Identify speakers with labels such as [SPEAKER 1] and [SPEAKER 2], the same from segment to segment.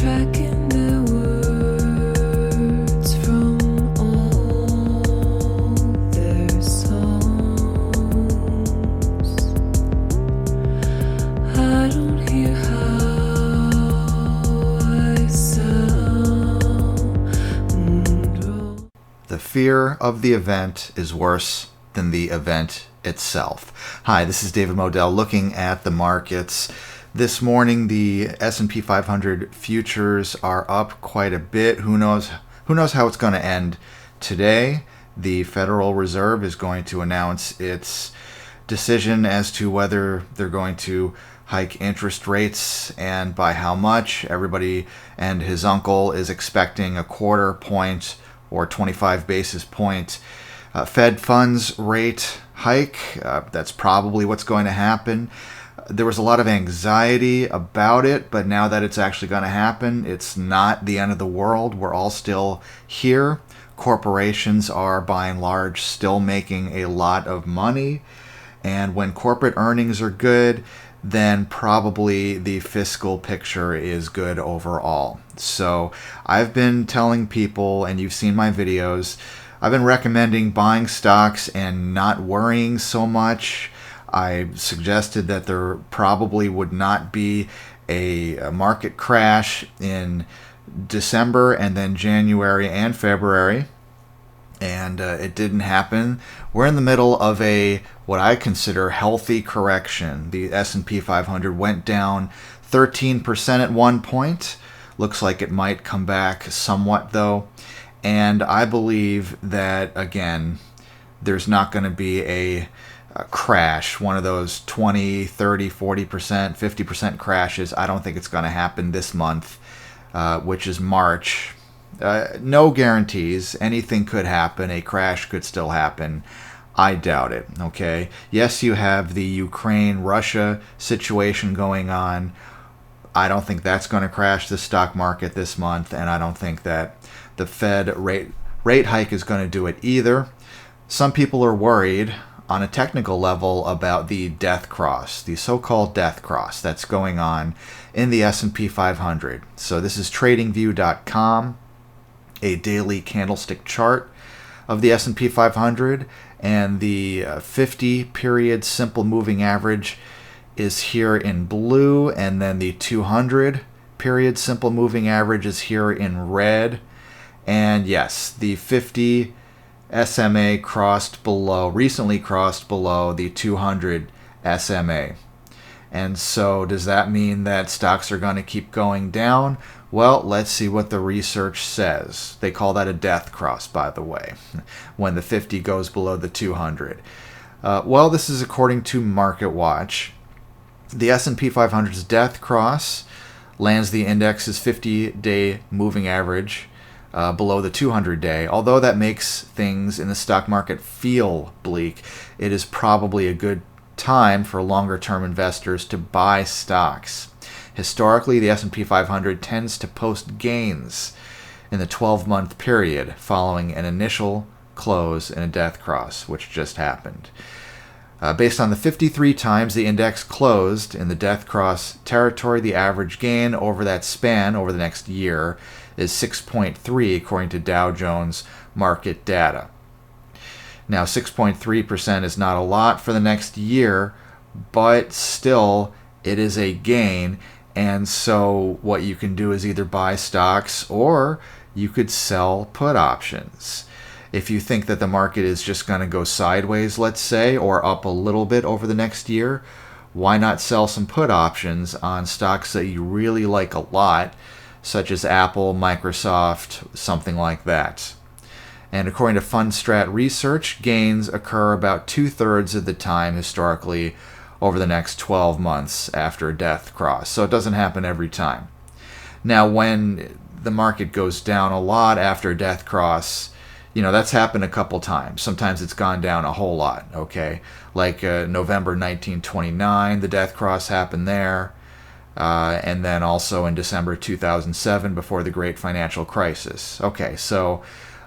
[SPEAKER 1] tracking their words from all their songs. I don't hear how I sound.
[SPEAKER 2] The fear of the event is worse than the event itself. Hi, this is David Modell looking at the markets. This morning, the S&P 500 futures are up quite a bit. Who knows how it's going to end today? The Federal Reserve is going to announce its decision as to whether they're going to hike interest rates and by how much. Everybody and his uncle is expecting a quarter point or 25 basis point Fed funds rate hike. That's probably what's going to happen. There was a lot of anxiety about it, but now that it's actually going to happen, it's not the end of the world. We're all still here. Corporations are, by and large, still making a lot of money. And when corporate earnings are good, then probably the fiscal picture is good overall. So I've been telling people, and you've seen my videos, I've been recommending buying stocks and not worrying so much. I suggested that there probably would not be a market crash in December and then January and February, and it didn't happen. We're in the middle of what I consider healthy correction. The S&P 500 went down 13% at one point. Looks like it might come back somewhat though. And I believe that, again, there's not going to be a crash, one of those 20, 30, 40%, 50% crashes. I don't think it's going to happen this month, which is March. No guarantees. Anything could happen. A crash could still happen. I doubt it, okay? Yes, you have the Ukraine-Russia situation going on. I don't think that's going to crash the stock market this month, and I don't think that the Fed rate hike is going to do it either. Some people are worried on a technical level about the death cross, the so-called death cross that's going on in the S&P 500. So this is TradingView.com, a daily candlestick chart of the S&P 500, and the 50-period simple moving average is here in blue, and then the 200-period simple moving average is here in red. And yes, the 50 SMA recently crossed below the 200 SMA. And so does that mean that stocks are going to keep going down? Well, let's see what the research says. They call that a death cross, by the way, when the 50 goes below the 200. Well, this is according to MarketWatch. The S&P 500's death cross lands the index's 50-day moving average below the 200-day. Although that makes things in the stock market feel bleak, it is probably a good time for longer-term investors to buy stocks. Historically, the S&P 500 tends to post gains in the 12-month period following an initial close in a death cross, which just happened. Based on the 53 times the index closed in the death cross territory, the average gain over that span over the next year is 6.3 according to Dow Jones market data. Now, 6.3% is not a lot for the next year, but still it is a gain. And so what you can do is either buy stocks or you could sell put options. If you think that the market is just going to go sideways, let's say, or up a little bit over the next year, why not sell some put options on stocks that you really like a lot, such as Apple, Microsoft, something like that. And according to Fundstrat research, gains occur about 2/3 of the time historically over the next 12 months after a death cross. So it doesn't happen every time. Now, when the market goes down a lot after a death cross, that's happened a couple times. Sometimes it's gone down a whole lot, okay? Like November 1929, the death cross happened there. And then also in December 2007 before the Great Financial Crisis. Okay, so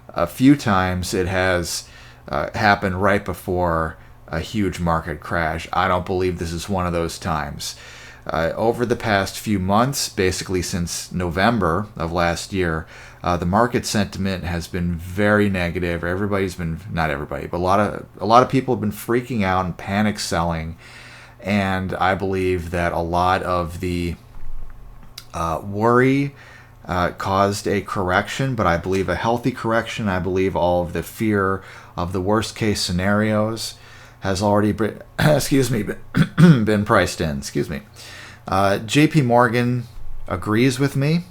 [SPEAKER 2] a few times it has happened right before a huge market crash. I don't believe this is one of those times. Over the past few months, basically since November of last year, the market sentiment has been very negative. Not everybody, but a lot of people have been freaking out and panic selling, and I believe that a lot of the worry caused a correction, but I believe a healthy correction. I believe all of the fear of the worst case scenarios has already been, been priced in. JP Morgan agrees with me.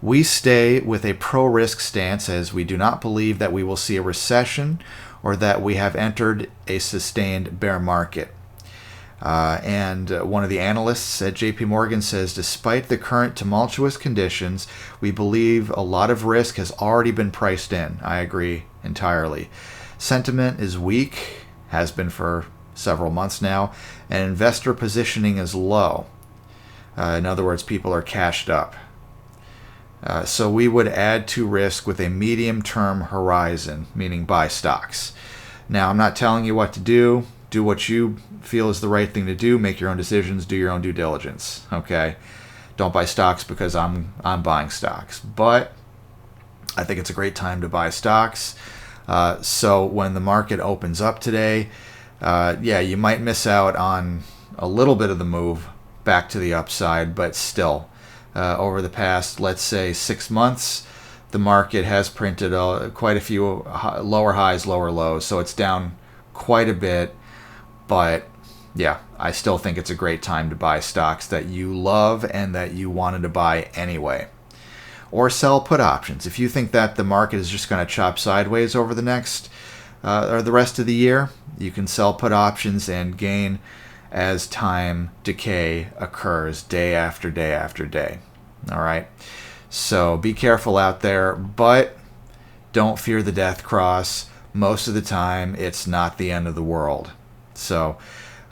[SPEAKER 2] We stay with a pro-risk stance as we do not believe that we will see a recession or that we have entered a sustained bear market. And one of the analysts at JP Morgan says, despite the current tumultuous conditions, we believe a lot of risk has already been priced in. I agree entirely. Sentiment is weak, has been for several months now, and investor positioning is low. In other words, people are cashed up. So we would add to risk with a medium-term horizon, meaning buy stocks. Now, I'm not telling you what to do. Do what you feel is the right thing to do. Make your own decisions. Do your own due diligence. Okay? Don't buy stocks because I'm buying stocks. But I think it's a great time to buy stocks. So when the market opens up today, you might miss out on a little bit of the move back to the upside, but still, over the past, let's say, 6 months, the market has printed quite a few lower highs, lower lows, so it's down quite a bit. But yeah, I still think it's a great time to buy stocks that you love and that you wanted to buy anyway. Or sell put options. If you think that the market is just going to chop sideways over the next or the rest of the year, you can sell put options and gain as time decay occurs day after day after day. All right. So be careful out there, but don't fear the death cross. Most of the time, it's not the end of the world. So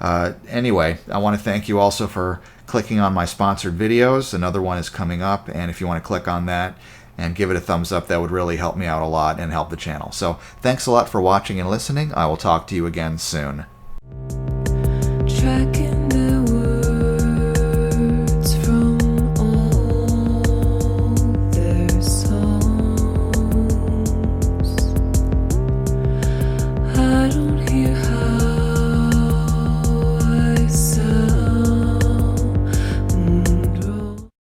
[SPEAKER 2] anyway, I want to thank you also for clicking on my sponsored videos. Another one is coming up, and if you want to click on that and give it a thumbs up, that would really help me out a lot and help the channel. So thanks a lot for watching and listening. I will talk to you again soon.
[SPEAKER 1] Tracking